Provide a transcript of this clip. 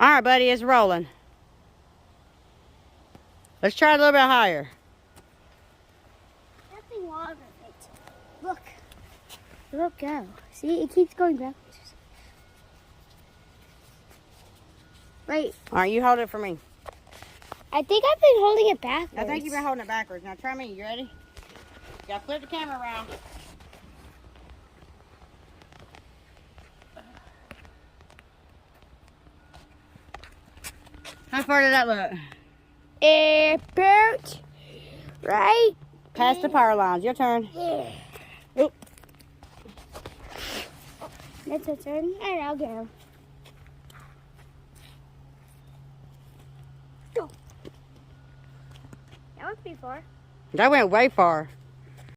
All right, buddy, it's rolling. Let's try a little bit higher. Nothing wrong with it. Look. Look, go. See, it keeps going backwards. Wait. All right, you hold it for me. I think I've been holding it backwards. I think you've been holding it backwards. Now try me. You ready? You gotta flip the camera around. How far did that look? About right. Past the power lines. Your turn. Yeah. Oop. That's your turn. All right, I'll go. Go. That was pretty far. That went way far.